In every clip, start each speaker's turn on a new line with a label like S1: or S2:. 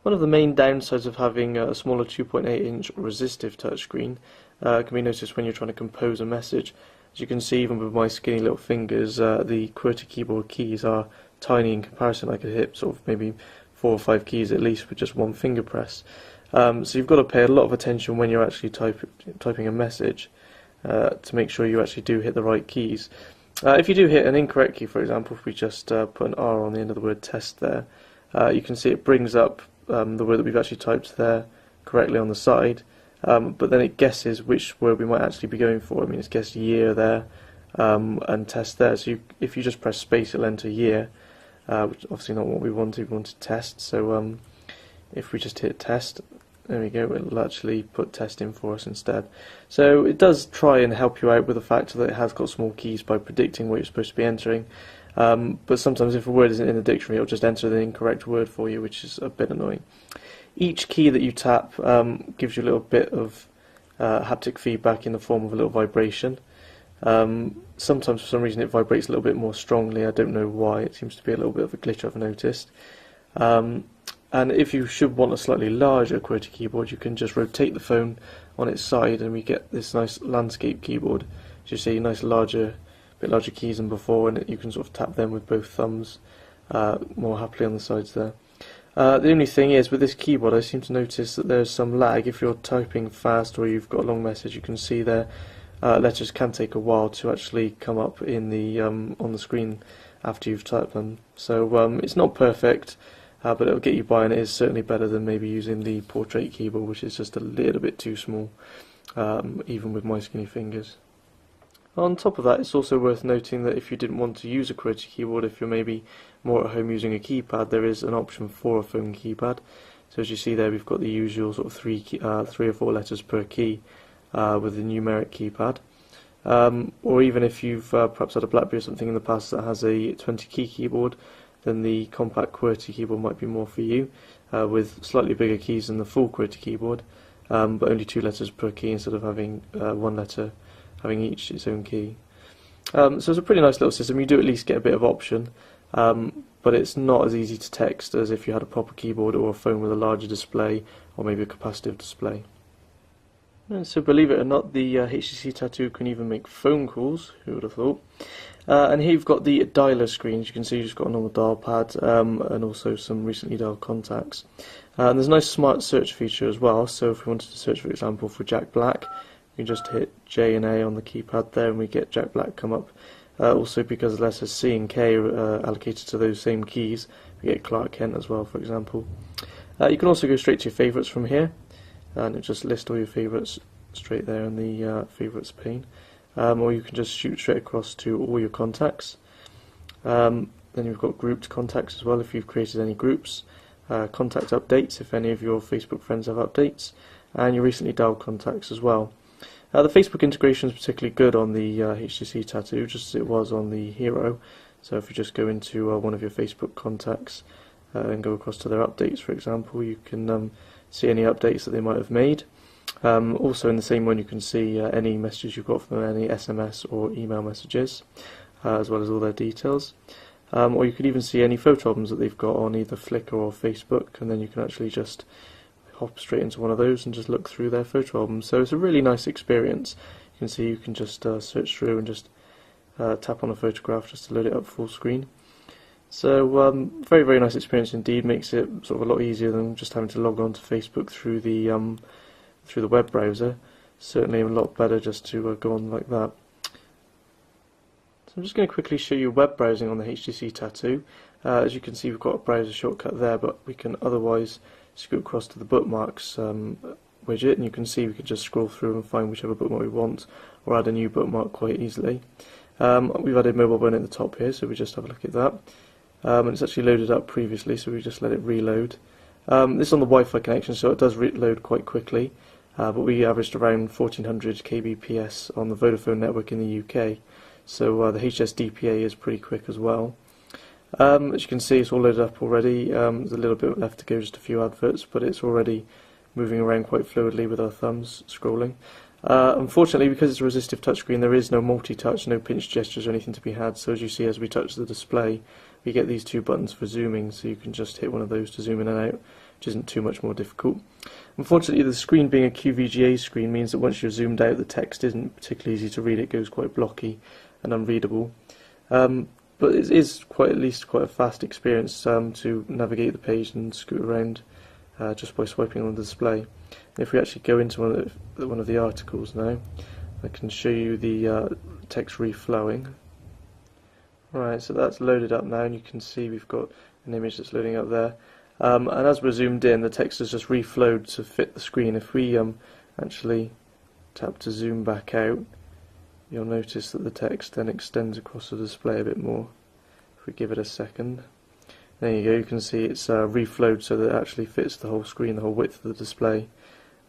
S1: One of the main downsides of having a smaller 2.8-inch resistive touchscreen can be noticed when you're trying to compose a message. As you can see, even with my skinny little fingers, the QWERTY keyboard keys are tiny in comparison. I could hit sort of maybe 4 or 5 keys at least with just one finger press. So you've got to pay a lot of attention when you're actually typing a message to make sure you actually do hit the right keys. If you do hit an incorrect key, for example, if we just put an R on the end of the word test there, you can see it brings up the word that we've actually typed there correctly on the side, but then it guesses which word we might actually be going for. I mean, it's guessed year there and test there. So if you just press space, it'll enter year, which is obviously not what we wanted. We wanted test. So if we just hit test, there we go, it'll actually put test in for us instead. So it does try and help you out with the fact that it has got small keys by predicting what you're supposed to be entering. But sometimes if a word isn't in the dictionary, it'll just enter the incorrect word for you, which is a bit annoying. Each key that you tap gives you a little bit of haptic feedback in the form of a little vibration. Sometimes for some reason it vibrates a little bit more strongly. I don't know why. It seems to be a little bit of a glitch I've noticed. And if you should want a slightly larger QWERTY keyboard, you can just rotate the phone on its side and we get this nice landscape keyboard. As you see, nice bit larger keys than before, and you can sort of tap them with both thumbs more happily on the sides there. The only thing is, with this keyboard, I seem to notice that there's some lag. If you're typing fast or you've got a long message, you can see there letters can take a while to actually come up in the on the screen after you've typed them. So it's not perfect, but it'll get you by, and it is certainly better than maybe using the portrait keyboard, which is just a little bit too small, even with my skinny fingers. On top of that, it's also worth noting that if you didn't want to use a QWERTY keyboard, if you're maybe more at home using a keypad, there is an option for a phone keypad. So as you see there, we've got the usual sort of 3 or 4 letters per key with the numeric keypad. Or even if you've perhaps had a BlackBerry or something in the past that has a 20 key keyboard, then the compact QWERTY keyboard might be more for you, with slightly bigger keys than the full QWERTY keyboard, but only 2 letters per key instead of having 1 letter having each its own key. So it's a pretty nice little system. You do at least get a bit of option, but it's not as easy to text as if you had a proper keyboard or a phone with a larger display or maybe a capacitive display. And so believe it or not, the HTC Tattoo can even make phone calls. Who would have thought? And here you've got the dialer screen. As you can see, you've just got a normal dial pad and also some recently dialed contacts. And there's a nice smart search feature as well. So if we wanted to search, for example, for Jack Black, we can just hit J and A on the keypad there and we get Jack Black come up. Also, because the letters C and K are allocated to those same keys, we get Clark Kent as well, for example. You can also go straight to your favourites from here, and it just lists all your favourites straight there in the favourites pane. Or you can just shoot straight across to all your contacts. Then you've got grouped contacts as well if you've created any groups. Contact updates if any of your Facebook friends have updates, and your recently dialed contacts as well. The Facebook integration is particularly good on the HTC Tattoo, just as it was on the Hero. So if you just go into one of your Facebook contacts and go across to their updates, for example, you can see any updates that they might have made. Also in the same one you can see any messages you've got from them, any SMS or email messages, as well as all their details. Or you could even see any photo albums that they've got on either Flickr or Facebook, and then you can actually just hop straight into one of those and just look through their photo albums. So it's a really nice experience. You can see you can just search through and just tap on a photograph just to load it up full screen. So very, very nice experience indeed. Makes it sort of a lot easier than just having to log on to Facebook through the web browser. Certainly a lot better just to go on like that. So I'm just going to quickly show you web browsing on the HTC Tattoo. As you can see, we've got a browser shortcut there, but we can otherwise scoot across to the bookmarks widget, and you can see we can just scroll through and find whichever bookmark we want, or add a new bookmark quite easily. We've added mobile button at the top here, so we just have a look at that. And it's actually loaded up previously, so we just let it reload. This is on the Wi-Fi connection, so it does reload quite quickly, but we averaged around 1400 kbps on the Vodafone network in the UK, so the HSDPA is pretty quick as well. As you can see, it's all loaded up already. There's a little bit left to go, just a few adverts, but it's already moving around quite fluidly with our thumbs scrolling. Unfortunately, because it's a resistive touchscreen, there is no multi-touch, no pinch gestures or anything to be had, so as you see, as we touch the display, we get these 2 buttons for zooming, so you can just hit one of those to zoom in and out. which isn't too much more difficult. Unfortunately, the screen being a QVGA screen means that once you're zoomed out, the text isn't particularly easy to read. It goes quite blocky and unreadable. But it is at least quite a fast experience to navigate the page and scoot around just by swiping on the display. If we actually go into one of the articles now, I can show you the text reflowing. Right, so that's loaded up now, and you can see we've got an image that's loading up there. And as we're zoomed in, the text has just reflowed to fit the screen. If we actually tap to zoom back out, you'll notice that the text then extends across the display a bit more. If we give it a second, there you go, you can see it's reflowed so that it actually fits the whole screen, the whole width of the display.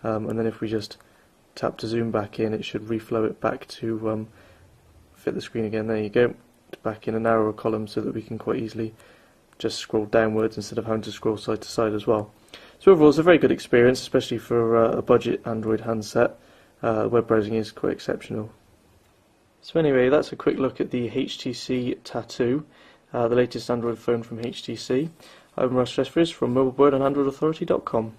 S1: And then if we just tap to zoom back in, it should reflow it back to fit the screen again. There you go, back in a narrower column so that we can quite easily just scroll downwards instead of having to scroll side to side as well. So overall, it's a very good experience, especially for a budget Android handset. Web browsing is quite exceptional. So anyway, that's a quick look at the HTC Tattoo, the latest Android phone from HTC. I'm Russ Jeffries from MobileBird and AndroidAuthority.com.